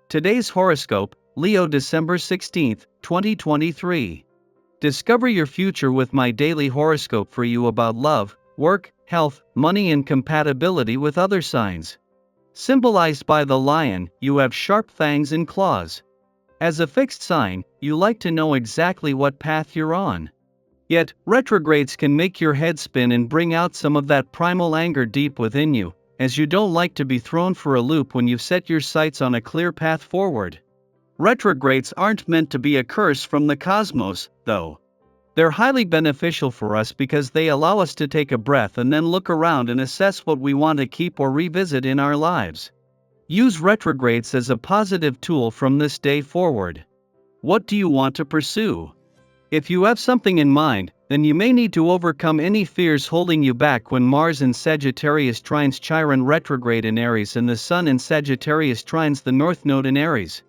Today's horoscope, Leo December 16, 2023. Discover your future with my daily horoscope for you about love, work, health, money and compatibility with other signs. Symbolized by the lion, you have sharp fangs and claws. As a fixed sign, you like to know exactly what path you're on. Yet, retrogrades can make your head spin and bring out some of that primal anger deep within you, as you don't like to be thrown for a loop when you've set your sights on a clear path forward. Retrogrades aren't meant to be a curse from the cosmos, though. They're highly beneficial for us because they allow us to take a breath and then look around and assess what we want to keep or revisit in our lives. Use retrogrades as a positive tool from this day forward. What do you want to pursue? If you have something in mind, then you may need to overcome any fears holding you back when Mars in Sagittarius trines Chiron retrograde in Aries and the Sun in Sagittarius trines the North Node in Aries.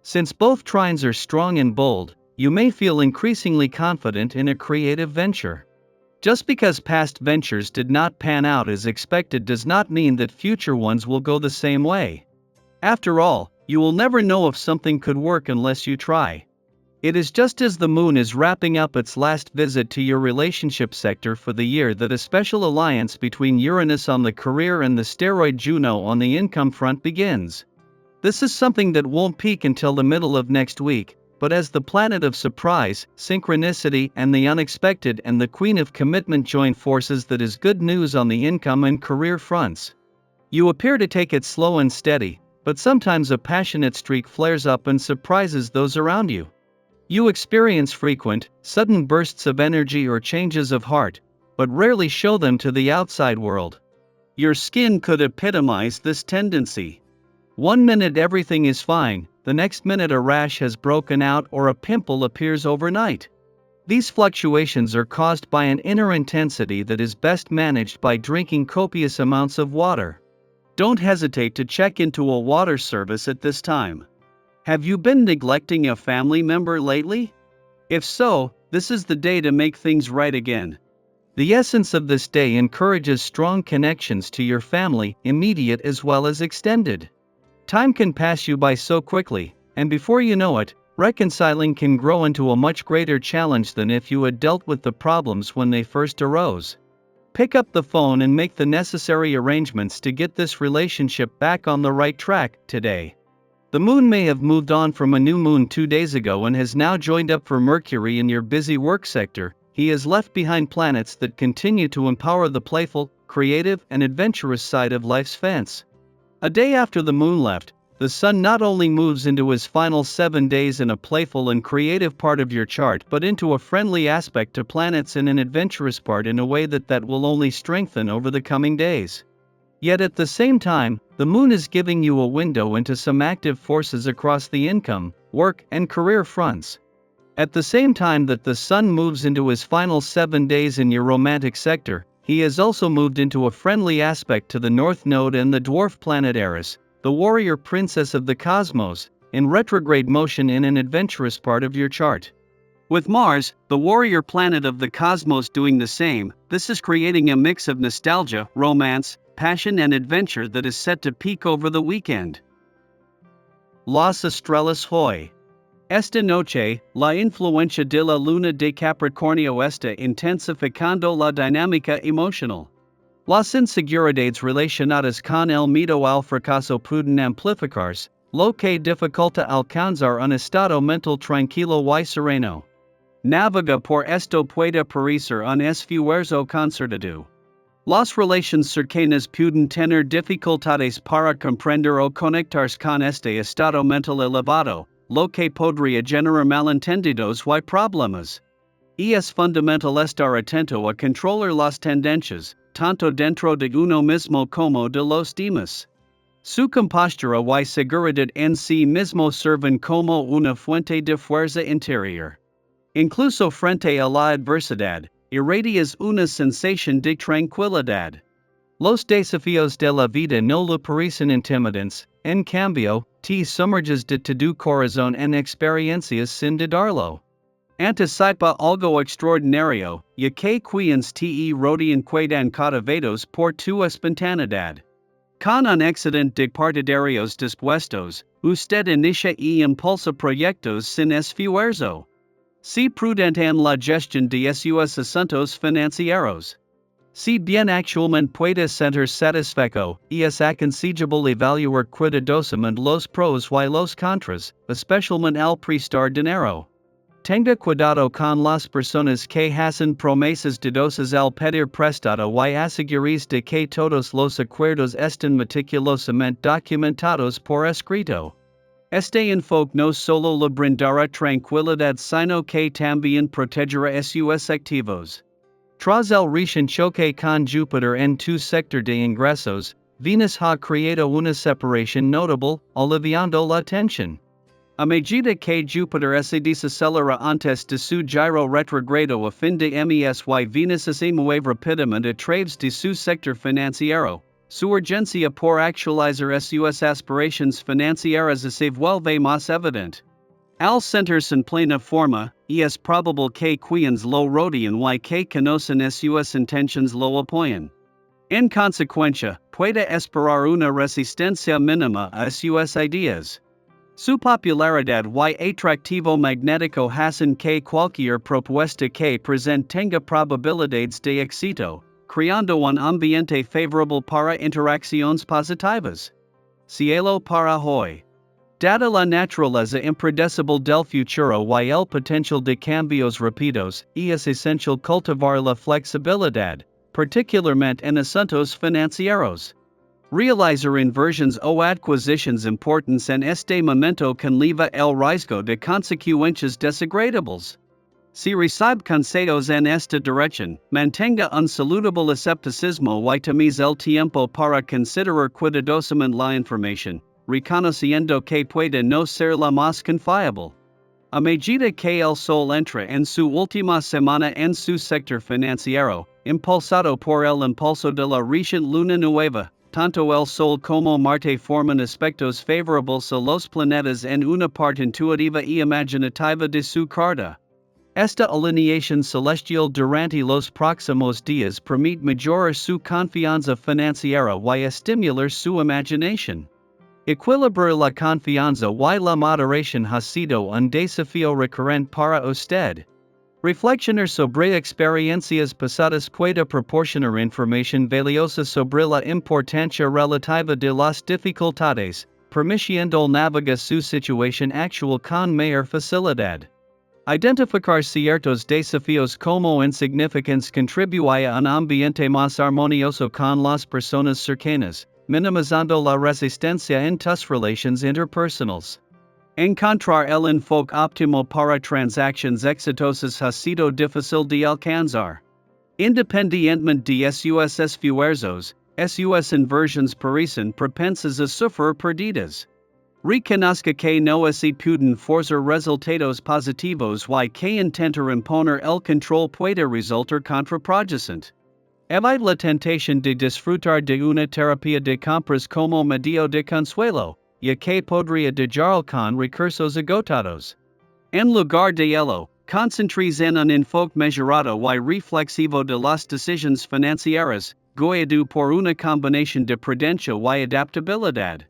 Since both trines are strong and bold, you may feel increasingly confident in a creative venture. Just because past ventures did not pan out as expected does not mean that future ones will go the same way. After all, you will never know if something could work unless you try. It is just as the moon is wrapping up its last visit to your relationship sector for the year that a special alliance between Uranus on the career and the steroid Juno on the income front begins. This is something that won't peak until the middle of next week, but as the planet of surprise, synchronicity and the unexpected and the queen of commitment join forces, that is good news on the income and career fronts. You appear to take it slow and steady, but sometimes a passionate streak flares up and surprises those around you. You experience frequent, sudden bursts of energy or changes of heart, but rarely show them to the outside world. Your skin could epitomize this tendency. One minute everything is fine, the next minute a rash has broken out or a pimple appears overnight. These fluctuations are caused by an inner intensity that is best managed by drinking copious amounts of water. Don't hesitate to check into a water service at this time. Have you been neglecting a family member lately? If so, this is the day to make things right again. The essence of this day encourages strong connections to your family, immediate as well as extended. Time can pass you by so quickly, and before you know it, reconciling can grow into a much greater challenge than if you had dealt with the problems when they first arose. Pick up the phone and make the necessary arrangements to get this relationship back on the right track today. The moon may have moved on from a new moon 2 days ago and has now joined up for Mercury in your busy work sector. He has left behind planets that continue to empower the playful, creative, and adventurous side of life's fence. A day after the moon left, the Sun not only moves into his final 7 days in a playful and creative part of your chart but into a friendly aspect to planets in an adventurous part in a way that will only strengthen over the coming days. Yet at the same time, the moon is giving you a window into some active forces across the income, work, and career fronts. At the same time that the Sun moves into his final 7 days in your romantic sector, he has also moved into a friendly aspect to the North Node and the dwarf planet Eris, the warrior princess of the cosmos, in retrograde motion in an adventurous part of your chart. With Mars, the warrior planet of the cosmos, doing the same, this is creating a mix of nostalgia, romance, passion and adventure that is set to peak over the weekend. Las Estrellas Hoy. Esta noche, la influencia de la luna de Capricornio está intensificando la dinámica emocional. Las inseguridades relacionadas con el miedo al fracaso pueden amplificarse, lo que dificulta alcanzar un estado mental tranquilo y sereno. Navega por esto puede parecer un esfuerzo concertado. Las relaciones cercanas pueden tener dificultades para comprender o conectarse con este estado mental elevado, lo que podría generar malentendidos y problemas. Es fundamental estar atento a controlar las tendencias, tanto dentro de uno mismo como de los demás. Su compostura y seguridad en sí mismo sirven como una fuente de fuerza interior. Incluso frente a la adversidad, irradias una sensación de tranquilidad. Los desafíos de la vida no le parecen intimidantes, en cambio, te sumerges de tu corazón en experiencias sin dudarlo. Anticipa algo extraordinario, ya que quienes te rodean quedan cautivados por tu espontaneidad. Con un excedente de partidarios dispuestos, Usted inicia e impulsa proyectos sin esfuerzo. Si prudente en la gestión de sus asuntos financieros. Si bien actualmente puede sentir satisfecho, es aconsejable evaluar cuidadosamente los pros y los contras, especialmente al prestar dinero. Tenga cuidado con las personas que hacen promesas dudosas al pedir prestado y asegúrese de que todos los acuerdos estén meticulosamente documentados por escrito. Este enfoque no solo le brindará tranquilidad sino que también protegerá sus activos. Tras el reciente choque con Júpiter en tu sector de ingresos, Venus ha creado una separación notable, aliviando la tensión. A medida que Júpiter se desacelera antes de su giro retrogrado a fin de mes y Venus se mueve rápidamente a través de su sector financiero, su urgencia por actualizar sus aspiraciones financieras se vuelve más evidente. Al sentirse en plena forma, es probable que quienes lo rodean y que conocen sus intenciones lo apoyen. En consecuencia, puede esperar una resistencia mínima a sus ideas. Su popularidad y atractivo magnético hacen que cualquier propuesta que presente tenga probabilidades de éxito, creando un ambiente favorable para interacciones positivas. Cielo para hoy. Dada la naturaleza impredecible del futuro y el potencial de cambios rápidos, es esencial cultivar la flexibilidad, particularmente en asuntos financieros. Realizar inversiones o adquisiciones importantes en este momento conlleva el riesgo de consecuencias desagradables. Si recibe consejos en esta dirección, mantenga un saludable escepticismo y tamice el tiempo para considerar cuidadosamente la información, reconociendo que puede no ser la más confiable. A medida que el sol entra en su última semana en su sector financiero, impulsado por el impulso de la reciente luna nueva, tanto el Sol como Marte forman aspectos favorables a los planetas en una parte intuitiva y imaginativa de su carta. Esta alineación celestial durante los próximos días permite mejorar su confianza financiera y estimular su imaginación. Equilibrar la confianza y la moderación ha sido un desafío recurrente para usted. Reflexionar sobre experiencias pasadas puede proporcionar información valiosa sobre la importancia relativa de las dificultades, permitiendo navegar su situación actual con mayor facilidad. Identificar ciertos desafíos como insignificantes contribuye a un ambiente más armonioso con las personas cercanas, minimizando la resistencia en tus relaciones interpersonales. Encontrar el enfoque óptimo para transacciones exitosas ha sido difícil de alcanzar. Independientemente de sus esfuerzos, sus inversiones parecen propensas a sufrir pérdidas. Reconozca que no se pueden forzar resultados positivos y que intentar imponer el control puede resultar contraproducente. Evite la tentación de disfrutar de una terapia de compras como medio de consuelo, ya que podría dejar con recursos agotados. En lugar de ello, concéntrese en un enfoque mesurado y reflexivo de las decisiones financieras, guiado por una combinación de prudencia y adaptabilidad.